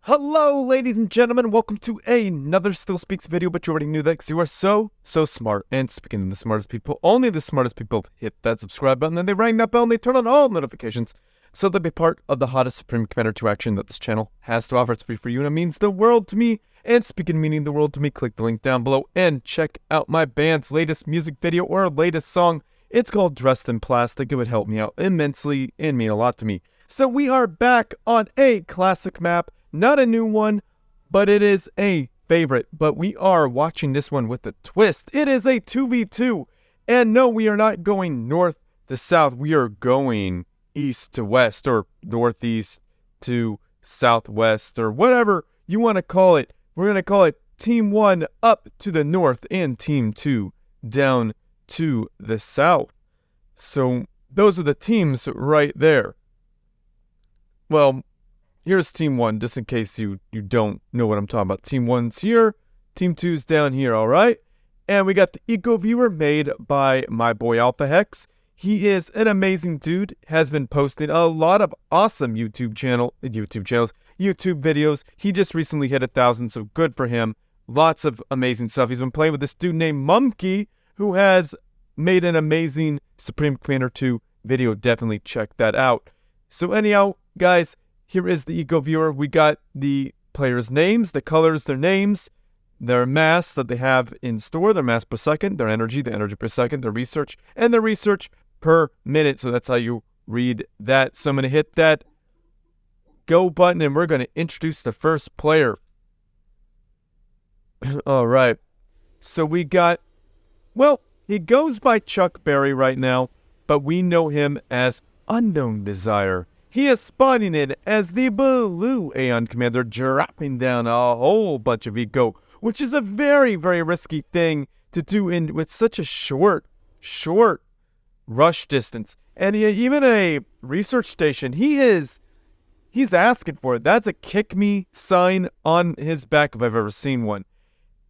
Hello, ladies and gentlemen. Welcome to another Still Speaks video, but you already knew that because you are so smart. And speaking of the smartest people, only the smartest people hit that subscribe button, and they ring that bell, and they turn on all notifications so they'll be part of the hottest Supreme Commander 2 action that this channel has to offer. It's free for you, and it means the world to me. And speaking of meaning the world to me, click the link down below and check out my band's latest music video or latest song. It's called Dressed in Plastic. It would help me out immensely and mean a lot to me. So we are back on a classic map. Not a new one, but it is a favorite. But we are watching this one with a twist. It is a 2v2. And no, we are not going north to south. We are going east to west, or northeast to southwest, or whatever you want to call it. We're going to call it Team 1 up to the north and Team 2 down to the south. So those are the teams right there. Well, here's Team 1, just in case you don't know what I'm talking about. Team 1's here, Team 2's down here, alright? And we got the Eco Viewer made by my boy Alpha Hex. He is an amazing dude, has been posting a lot of awesome YouTube videos. He just recently hit 1,000, so good for him. Lots of amazing stuff. He's been playing with this dude named Mumkey, who has made an amazing Supreme Commander 2 video. Definitely check that out. So anyhow, guys, here is the Eco Viewer. We got the players' names, the colors, their names, their mass that they have in store, their mass per second, their energy, the energy per second, their research, and their research per minute. So that's how you read that. So I'm going to hit that go button, and we're going to introduce the first player. All right. So we got, well, he goes by Chuck Berry right now, but we know him as Unknown-Desire. He is spawning in as the Blue Aeon Commander, dropping down a whole bunch of eco, which is a very, very risky thing to do with such a short rush distance. And even a research station, he's asking for it. That's a kick me sign on his back if I've ever seen one.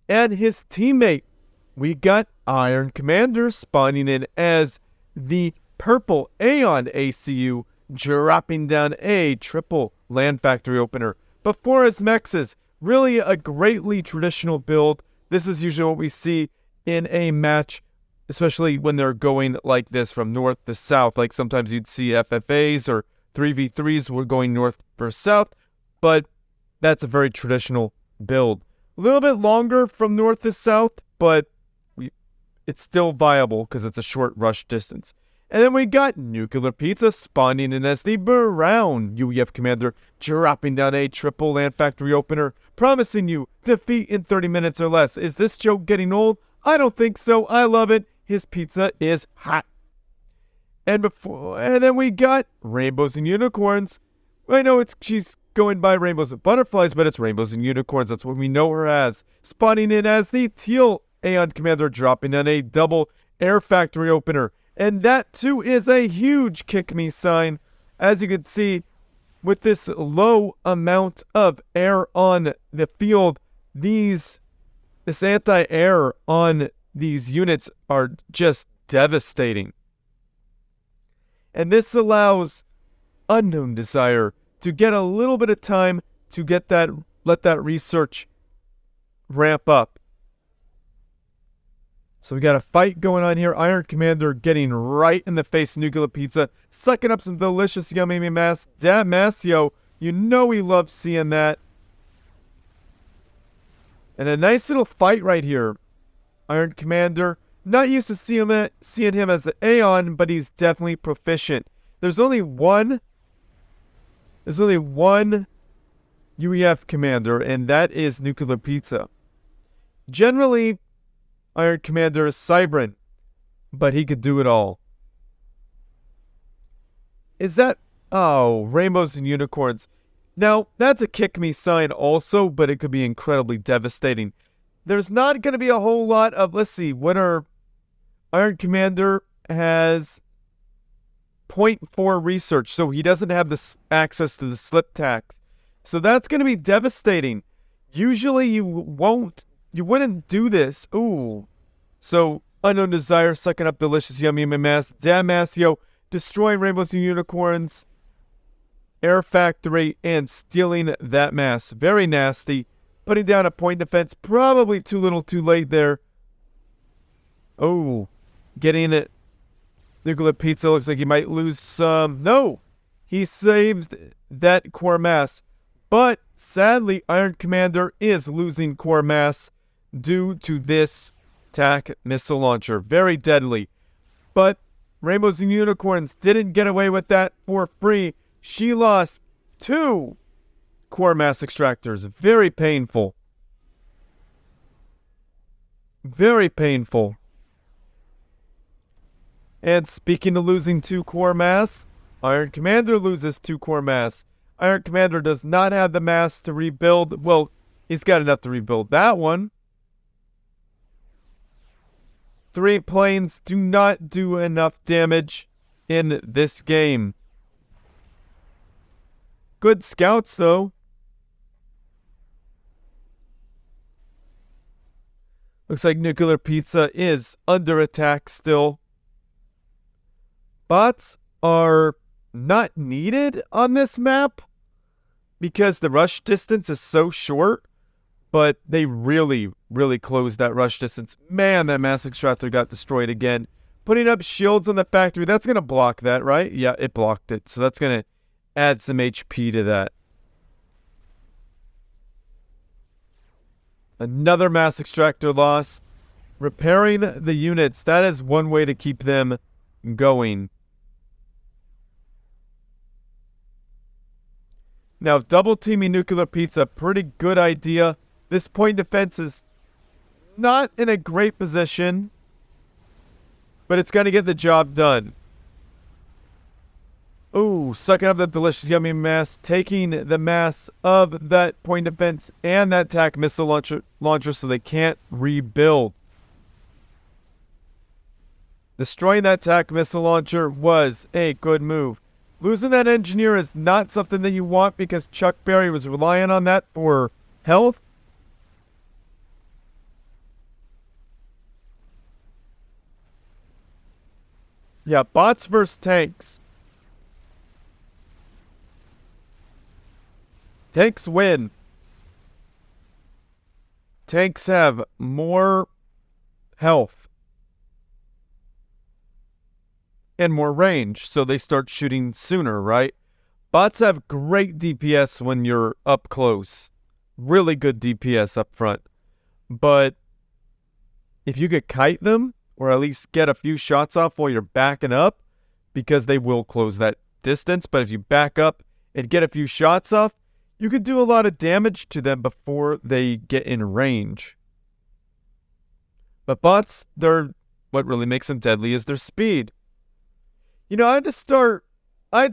And his teammate, we got Iron Commander spawning in as the Purple Aeon ACU, dropping down a triple land factory opener before his mexes. Really a greatly traditional build. This is usually what we see in a match, especially when they're going like this from north to south. Like sometimes you'd see FFAs or 3v3s were going north versus south, but that's a very traditional build. A little bit longer from north to south, but it's still viable because it's a short rush distance. And then we got NuclearPizza spawning in as the Brown UEF Commander, dropping down a triple land factory opener, promising you defeat in 30 minutes or less. Is this joke getting old? I don't think so. I love it. His pizza is hot. And then we got Rainbows and Unicorns. I know she's going by Rainbows and Butterflies, but it's Rainbows and Unicorns. That's what we know her as. Spawning in as the Teal Aeon Commander, dropping down a double air factory opener. And that, too, is a huge kick-me sign. As you can see, with this low amount of air on the field, this anti-air on these units are just devastating. And this allows Unknown-Desire to get a little bit of time to let that research ramp up. So we got a fight going on here. Iron Commander getting right in the face of NuclearPizza, sucking up some delicious yummy mass. Damasio, you know we love seeing that. And a nice little fight right here. Iron Commander, not used to seeing him as an Aeon, but he's definitely proficient. There's only one UEF Commander, and that is NuclearPizza. Generally, Iron Commander is Cybran, but he could do it all. Is that... Oh, Rainbows and Unicorns. Now, that's a kick-me sign also, but it could be incredibly devastating. There's not going to be a whole lot of... Let's see, what are... Iron Commander has 0.4 research, so he doesn't have this access to the slip tax. So that's going to be devastating. Usually you wouldn't do this. Ooh. So, Unknown-Desire sucking up delicious yummy mass. Damasio destroying Rainbows and Unicorns. air factory and stealing that mass. Very nasty. Putting down a point defense. Probably too little too late there. Oh, getting it. NuclearPizza looks like he might lose some. No, he saved that core mass. But sadly, Iron Commander is losing core mass due to this TAC missile launcher. Very deadly. But Rainbows and Unicorns didn't get away with that for free. She lost 2 core mass extractors. Very painful. Very painful. And speaking of losing 2 core mass, Iron Commander loses 2 core mass. Iron Commander does not have the mass to rebuild. Well, he's got enough to rebuild that one. 3 planes do not do enough damage in this game. Good scouts, though. Looks like NuclearPizza is under attack still. Bots are not needed on this map because the rush distance is so short, but they really, really closed that rush distance. Man, that mass extractor got destroyed again. Putting up shields on the factory, that's going to block that, right? Yeah, it blocked it. So that's going to add some HP to that. Another mass extractor loss. Repairing the units, that is one way to keep them going. Now, double teaming NuclearPizza, pretty good idea. This point defense is not in a great position, but it's going to get the job done. Ooh, sucking up that delicious yummy mass, taking the mass of that point defense and that TAC missile launcher so they can't rebuild. Destroying that TAC missile launcher was a good move. Losing that engineer is not something that you want because Chuck Berry was relying on that for health. Yeah, bots versus tanks. Tanks win. Tanks have more health and more range, so they start shooting sooner, right? Bots have great DPS when you're up close. Really good DPS up front. But if you could kite them, or at least get a few shots off while you're backing up, because they will close that distance, but if you back up and get a few shots off, you could do a lot of damage to them before they get in range. But bots, what really makes them deadly is their speed. You know, I'd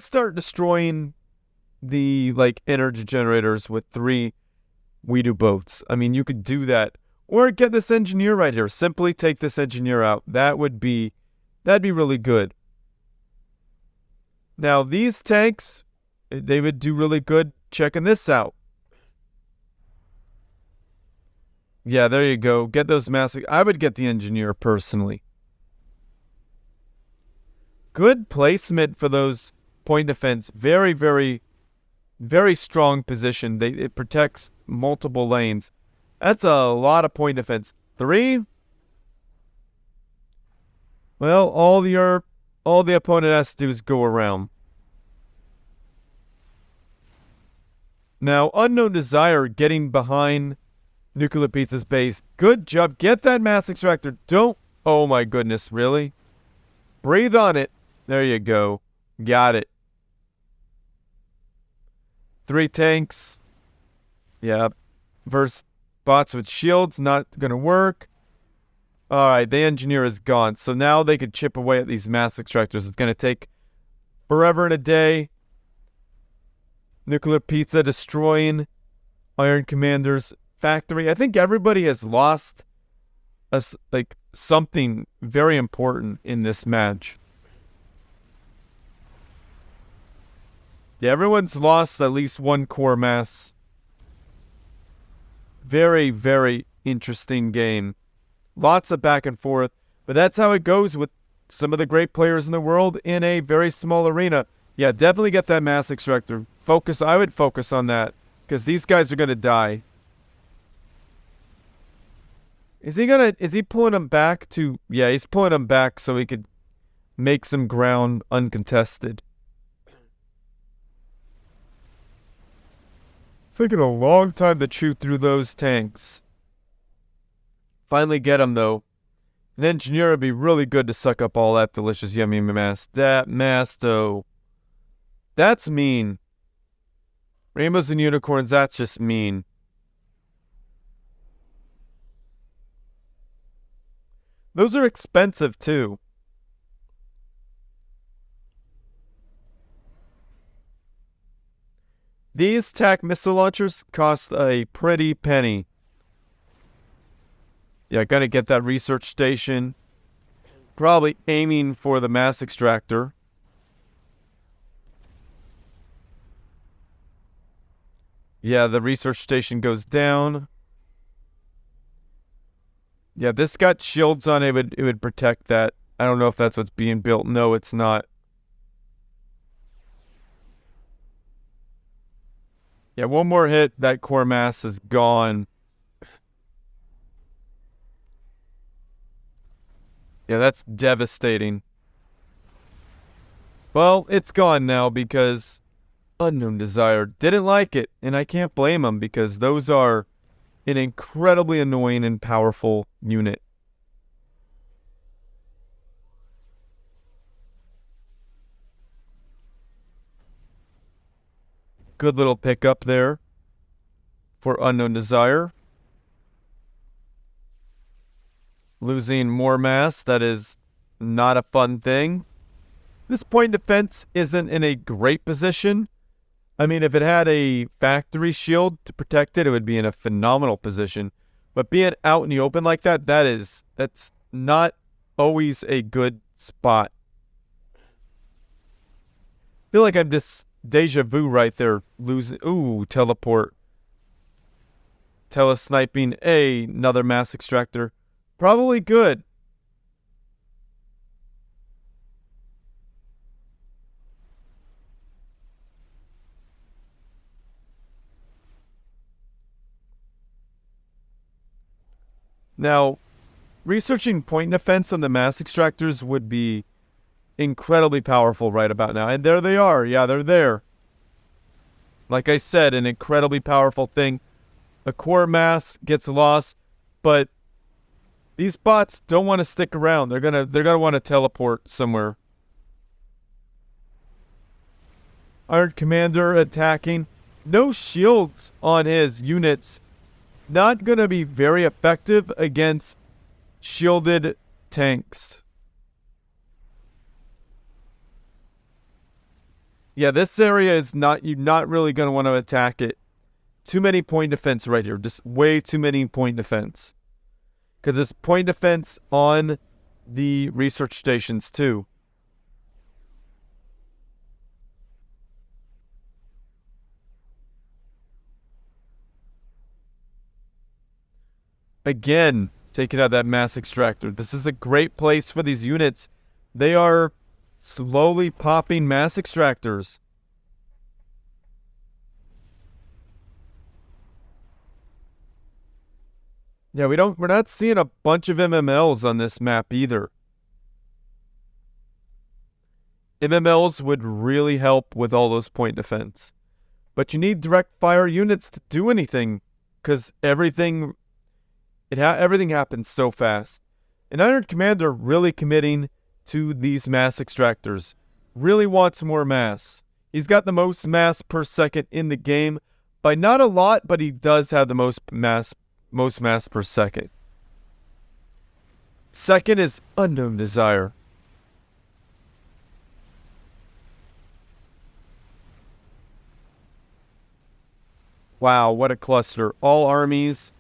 start destroying the energy generators with 3 We-Do boats. I mean, you could do that. Or get this engineer right here. Simply take this engineer out. That'd be really good. Now, these tanks, they would do really good checking this out. Yeah, there you go. Get those massive. I would get the engineer personally. Good placement for those point defense. Very, very, very strong position. It protects multiple lanes. That's a lot of point defense. 3? Well, all the opponent has to do is go around. Now, unknowndesire getting behind NuclearPizza's base. Good job. Get that mass extractor. Don't. Oh my goodness, really? Breathe on it. There you go. Got it. 3 tanks. Yeah. Versus bots with shields. Not going to work. Alright, the engineer is gone. So now they could chip away at these mass extractors. It's going to take forever and a day. NuclearPizza destroying Iron Commander's factory. I think everybody has lost something very important in this match. Yeah, everyone's lost at least 1 core mass. Very, very interesting game. Lots of back and forth. But that's how it goes with some of the great players in the world in a very small arena. Yeah, definitely get that mass extractor. Focus. I would focus on that because these guys are gonna die. Is he pulling them back to? Yeah, he's pulling them back so he could make some ground uncontested. Taking a long time to chew through those tanks. Finally get him though. An engineer would be really good to suck up all that delicious yummy mass. That mass though. That's mean. Rainbows and unicorns, that's just mean. Those are expensive too. These TAC missile launchers cost a pretty penny. Yeah, gotta get that research station. Probably aiming for the mass extractor. Yeah, the research station goes down. Yeah, this got shields on it. It would protect that. I don't know if that's what's being built. No, it's not. Yeah, one more hit. That core mass is gone. Yeah, that's devastating. Well, it's gone now because Unknown Desire didn't like it, and I can't blame him because those are an incredibly annoying and powerful unit. Good little pickup there for Unknown Desire. Losing more mass, that is not a fun thing. This point defense isn't in a great position. I mean, if it had a factory shield to protect it, it would be in a phenomenal position. But being out in the open like that, that's not always a good spot. I feel like I'm just deja vu right there. Losing. Ooh, teleport. Telesniping another mass extractor. Probably good. Now, researching point defense on the mass extractors would be incredibly powerful right about now. And there they are. Yeah, they're there. Like I said, an incredibly powerful thing. A core mass gets lost, but these bots don't want to stick around. They're gonna want to teleport somewhere. Iron Commander attacking. No shields on his units. Not gonna be very effective against shielded tanks. Yeah, this area is you're not really gonna want to attack it. Too many point defense right here. Just way too many point defense. Because there's point defense on the research stations too. Again, taking out that mass extractor. This is a great place for these units. They are slowly popping mass extractors. Yeah, we're not seeing a bunch of MMLs on this map either. MMLs would really help with all those point defense. But you need direct fire units to do anything, because everything happens so fast. And Iron Commander really committing to these mass extractors. Really wants more mass. He's got the most mass per second in the game. By not a lot, but he does have the most mass per second. Second is Unknown Desire. Wow, what a cluster. All armies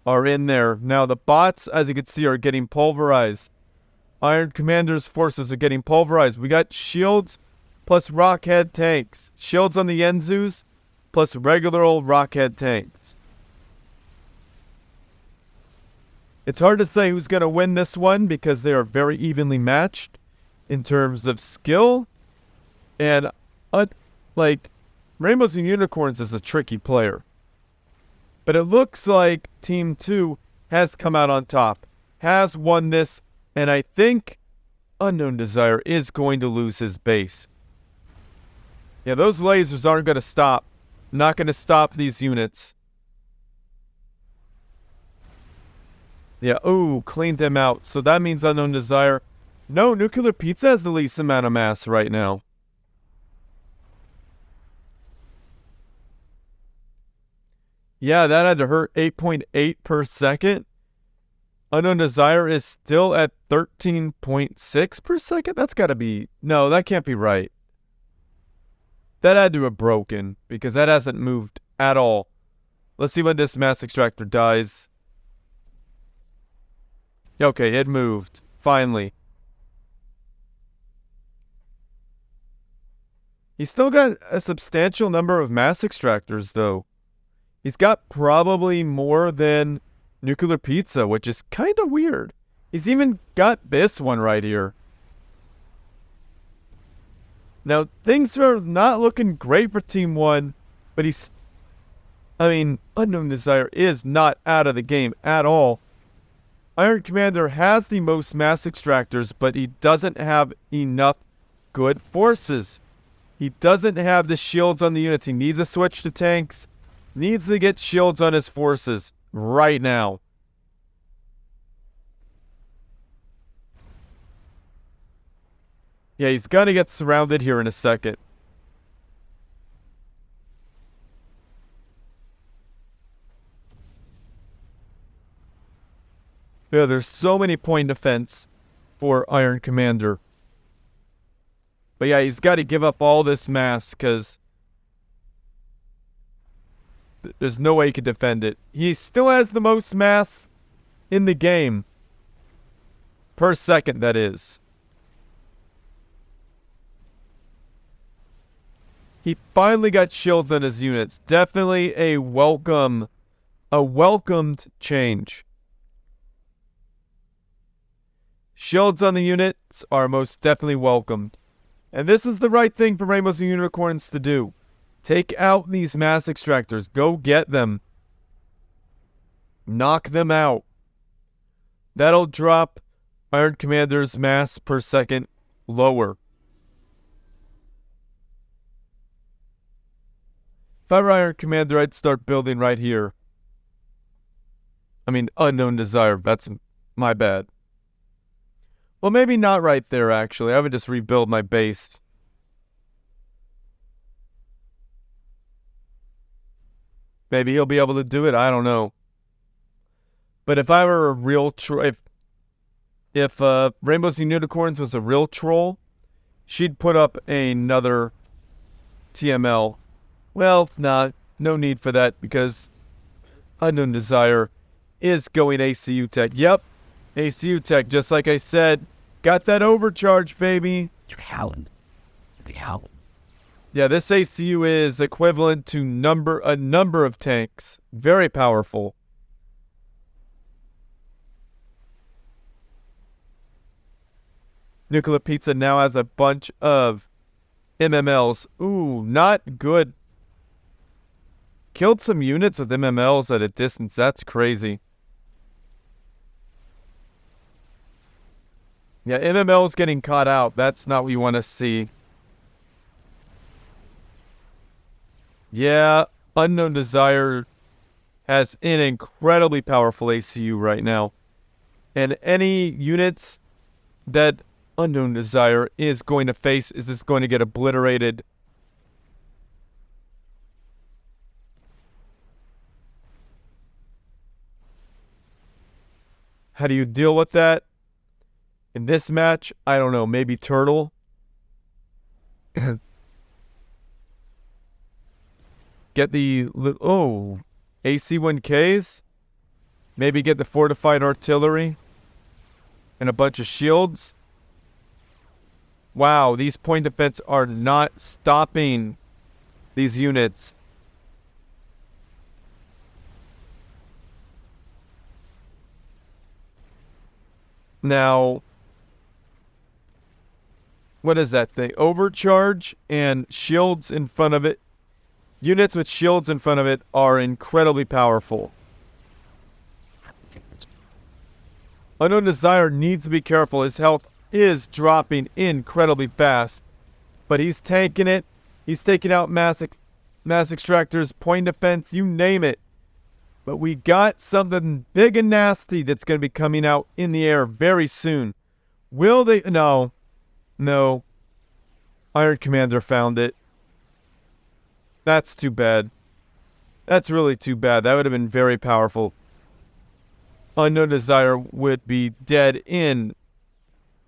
are in there. Now the bots, as you can see, are getting pulverized. Iron Commander's forces are getting pulverized. We got shields plus rockhead tanks. Shields on the Yenzus plus regular old rockhead tanks. It's hard to say who's going to win this one because they are very evenly matched in terms of skill. And, like, Rainbows and Unicorns is a tricky player. But it looks like Team 2 has come out on top, has won this, and I think Unknown Desire is going to lose his base. Yeah, those lasers aren't going to stop. Not going to stop these units. Yeah, ooh, cleaned him out. So that means Unknown Desire. No, NuclearPizza has the least amount of mass right now. Yeah, that had to hurt 8.8 per second. Unknown Desire is still at 13.6 per second? That's gotta be... No, that can't be right. That had to have broken, because that hasn't moved at all. Let's see when this mass extractor dies. Okay, it moved. Finally. He's still got a substantial number of mass extractors, though. He's got probably more than NuclearPizza, which is kind of weird. He's even got this one right here. Now, things are not looking great for Team 1, but Unknown Desire is not out of the game at all. Iron Commander has the most mass extractors, but he doesn't have enough good forces. He doesn't have the shields on the units. He needs to switch to tanks. Needs to get shields on his forces right now. Yeah, he's gonna get surrounded here in a second. Yeah, there's so many point defense for Iron Commander. But yeah, he's got to give up all this mass because there's no way he can defend it. He still has the most mass in the game. Per second, that is. He finally got shields on his units. Definitely a welcomed change. Shields on the units are most definitely welcomed. And this is the right thing for Rainbows and Unicorns to do. Take out these mass extractors. Go get them. Knock them out. That'll drop Iron Commander's mass per second lower. If I were Iron Commander, I'd start building right here. Unknown Desire. That's my bad. Well, maybe not right there, actually. I would just rebuild my base. Maybe he'll be able to do it. I don't know. But if I were a real troll... If Rainbows and Unicorns was a real troll, she'd put up another TML. Well, no need for that, because Unknown Desire is going ACU Tech. Yep. ACU Tech, just like I said. Got that overcharge, baby. You're howling. Yeah, this ACU is equivalent to a number of tanks. Very powerful. NuclearPizza now has a bunch of MMLs. Ooh, not good. Killed some units with MMLs at a distance. That's crazy. Yeah, MML's getting caught out. That's not what you want to see. Yeah, Unknown Desire has an incredibly powerful ACU right now. And any units that Unknown Desire is going to face is just going to get obliterated. How do you deal with that? In this match, I don't know, maybe Turtle. Get the... AC-1Ks? Maybe get the fortified artillery? And a bunch of shields? Wow, these point defense are not stopping these units. Now... what is that thing? Overcharge and shields in front of it. Units with shields in front of it are incredibly powerful. Unknown Desire needs to be careful. His health is dropping incredibly fast. But he's tanking it. He's taking out mass extractors, point defense, you name it. But we got something big and nasty that's going to be coming out in the air very soon. Will they? No. No. Iron Commander found it. That's too bad. That's really too bad. That would have been very powerful. Unknown Desire would be dead in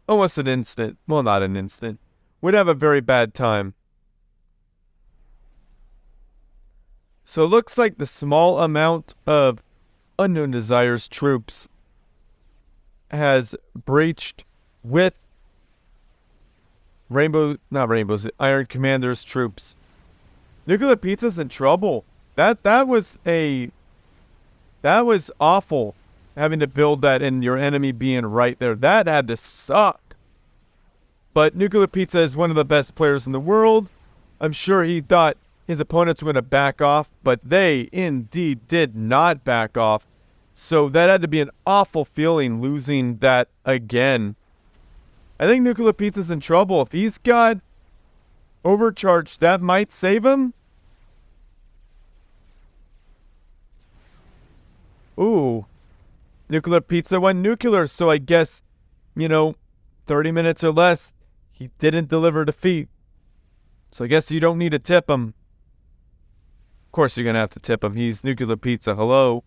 almost an instant. Well, not an instant. Would have a very bad time. So it looks like the small amount of Unknown Desire's troops has breached with Iron Commander's troops. NuclearPizza's in trouble. That was awful, having to build that and your enemy being right there. That had to suck. But NuclearPizza is one of the best players in the world. I'm sure he thought his opponents were going to back off, but they indeed did not back off. So that had to be an awful feeling, losing that again. I think NuclearPizza's in trouble. If he's got overcharge, that might save him. Ooh. NuclearPizza went nuclear, so I guess, 30 minutes or less, he didn't deliver defeat. So I guess you don't need to tip him. Of course you're going to have to tip him. He's NuclearPizza. Hello.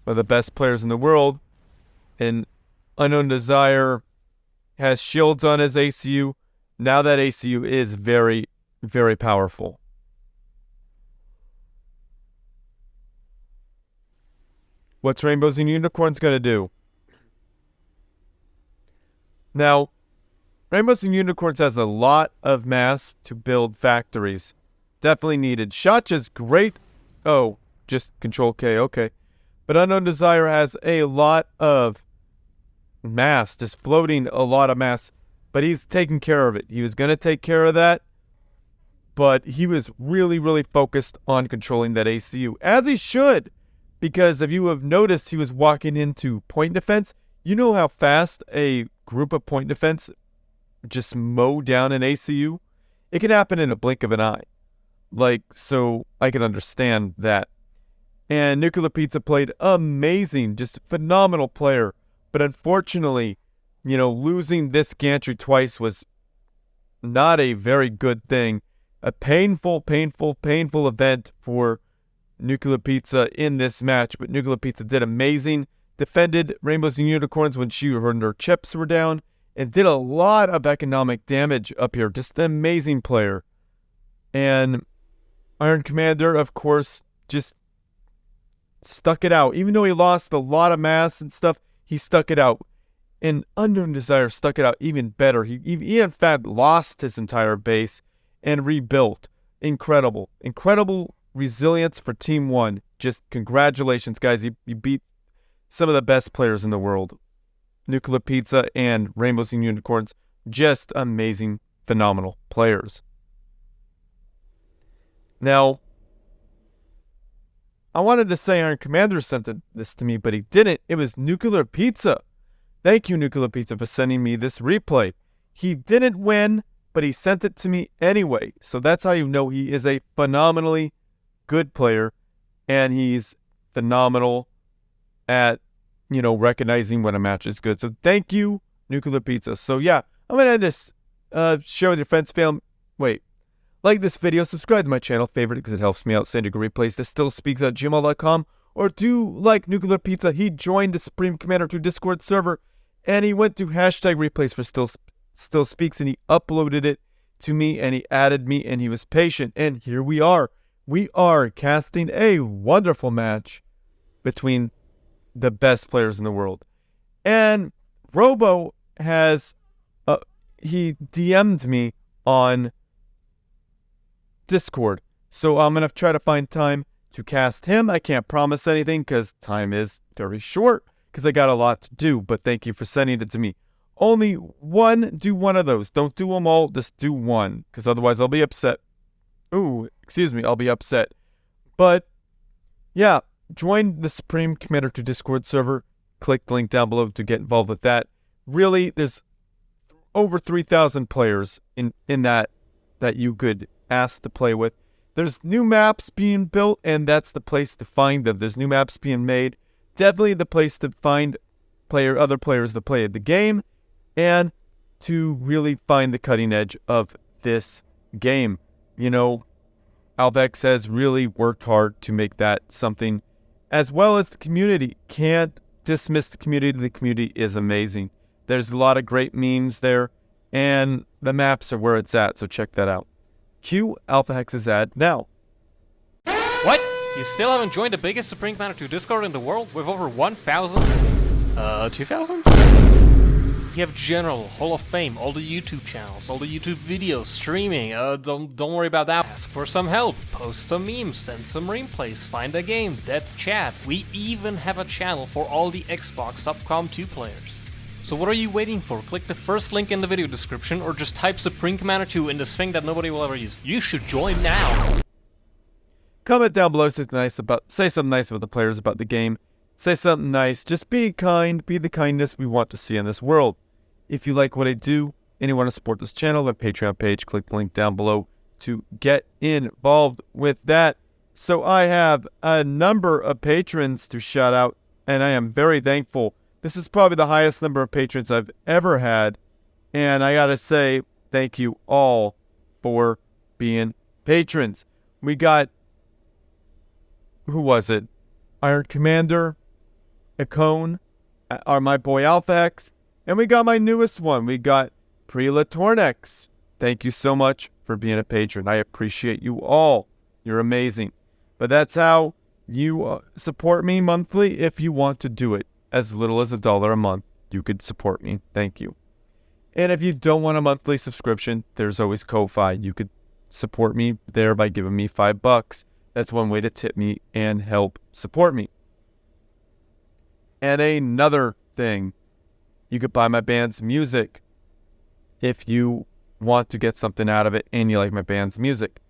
One of the best players in the world. And Unknown Desire has shields on his ACU. Now that ACU is very, very powerful. What's Rainbows and Unicorns going to do? Now, Rainbows and Unicorns has a lot of mass to build factories. Definitely needed. Shotja's great. Oh, just Control K. Okay. But Unknown Desire has a lot of mass. Just floating a lot of mass. But he's taking care of it. He was going to take care of that. But he was really, really focused on controlling that ACU. As he should. Because if you have noticed, he was walking into point defense. You know how fast a group of point defense just mow down an ACU? It can happen in a blink of an eye. So I can understand that. And NuclearPizza played amazing, just a phenomenal player. But unfortunately, losing this gantry twice was not a very good thing. A painful event for NuclearPizza in this match. But NuclearPizza did amazing. Defended Rainbows and Unicorns when her chips were down. And did a lot of economic damage up here. Just an amazing player. And Iron Commander, of course, just stuck it out. Even though he lost a lot of mass and stuff, he stuck it out. And Unknown Desire stuck it out even better. He in fact lost his entire base and rebuilt. Incredible. Incredible resilience for Team 1. Just congratulations, guys. You beat some of the best players in the world. NuclearPizza and Rainbows and Unicorns. Just amazing, phenomenal players. Now, I wanted to say Iron Commander sent this to me, but he didn't. It was NuclearPizza. Thank you, NuclearPizza, for sending me this replay. He didn't win, but he sent it to me anyway. So that's how you know he is a phenomenally good player, and he's phenomenal at, recognizing when a match is good. So thank you, NuclearPizza. So yeah, I'm going to end this. Share with your friends, fam. Wait. Like this video, subscribe to my channel, favorite because it helps me out, send you replays that still speaks at gmail.com, or do like NuclearPizza. He joined the Supreme Commander 2 Discord server, and he went to hashtag replays for still speaks, and he uploaded it to me, and he added me, and he was patient, and here we are. We are casting a wonderful match between the best players in the world. And Robo has, he DM'd me on Discord. So I'm going to try to find time to cast him. I can't promise anything because time is very short because I got a lot to do, but thank you for sending it to me. only one, do one of those. Don't do them all, just do one, because otherwise I'll be upset. I'll be upset. But, yeah, join the Supreme Commander 2 Discord server. Click the link down below to get involved with that. Really, there's over 3,000 players in that you could ask to play with. There's new maps being built, and that's the place to find them. There's new maps being made. Definitely the place to find other players to play the game, and to really find the cutting edge of this game. You know, Alvex has really worked hard to make that something, as well as the community. Can't dismiss the community. The community is amazing. There's a lot of great memes there, and the maps are where it's at, so check that out. Cue Alpha Hex's ad now. What? You still haven't joined the biggest Supreme Commander 2 Discord in the world with over 1,000? 2,000? You have General, Hall of Fame, all the YouTube channels, all the YouTube videos, streaming. Don't worry about that. Ask for some help, post some memes, send some replays, find a game, death chat. We even have a channel for all the Xbox Subcom 2 players. So what are you waiting for? Click the first link in the video description, or just type Supreme Commander 2 in this thing that nobody will ever use. You should join now! Comment down below, say something nice about the players, about the game. Say something nice. Just be kind. Be the kindness we want to see in this world. If you like what I do and you want to support this channel, my Patreon page, click the link down below to get involved with that. So I have a number of patrons to shout out, and I am very thankful. This is probably the highest number of patrons I've ever had, and I gotta say thank you all for being patrons. We got, who was it? Iron Commander, Icone, my boy Alphax, and we got my newest one. We got Prela Tornex. Thank you so much for being a patron. I appreciate you all. You're amazing. But that's how you support me monthly if you want to do it. As little as $1 a month, you could support me. Thank you. And if you don't want a monthly subscription, there's always Ko-Fi. You could support me there by giving me $5. That's one way to tip me and help support me. And another thing, you could buy my band's music if you want to get something out of it and you like my band's music.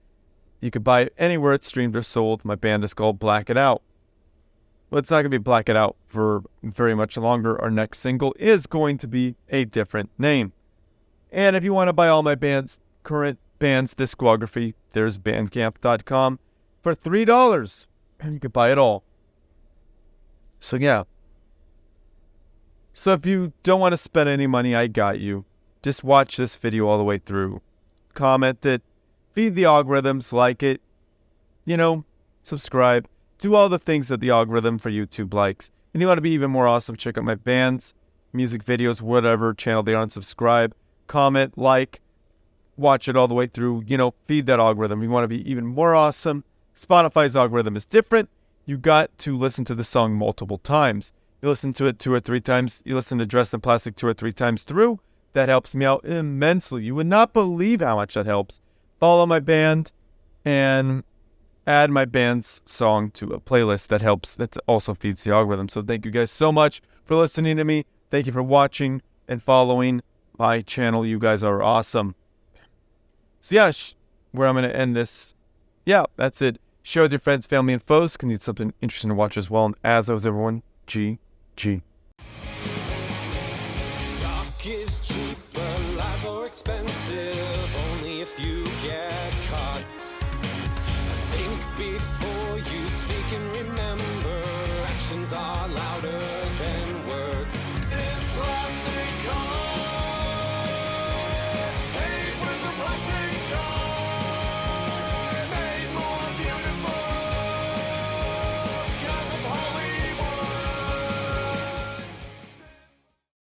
You could buy it anywhere it's streamed or sold. My band is called Black It Out. Well, it's not going to be Black It Out for very much longer. Our next single is going to be a different name. And if you want to buy all my current band's discography, there's bandcamp.com for $3. And you can buy it all. So yeah. So if you don't want to spend any money, I got you. Just watch this video all the way through. Comment it. Feed the algorithms, like it. You know, subscribe. Do all the things that the algorithm for YouTube likes. And you want to be even more awesome, check out my bands, music videos, whatever channel they are on. Subscribe, comment, like, watch it all the way through. You know, feed that algorithm. You want to be even more awesome. Spotify's algorithm is different. You got to listen to the song multiple times. You listen to it 2 or 3 times. You listen to Dressed in Plastic 2 or 3 times through. That helps me out immensely. You would not believe how much that helps. Follow my band and add my band's song to a playlist that helps. That also feeds the algorithm. So thank you guys so much for listening to me. Thank you for watching and following my channel. You guys are awesome. So yeah, where I'm going to end this. Yeah, that's it. Share with your friends, family, and foes. Can need something interesting to watch as well. And as always, everyone, GG. Talk is cheap, but lies are expensive. Only if you get caught. Think before you speak and remember, actions are louder than words.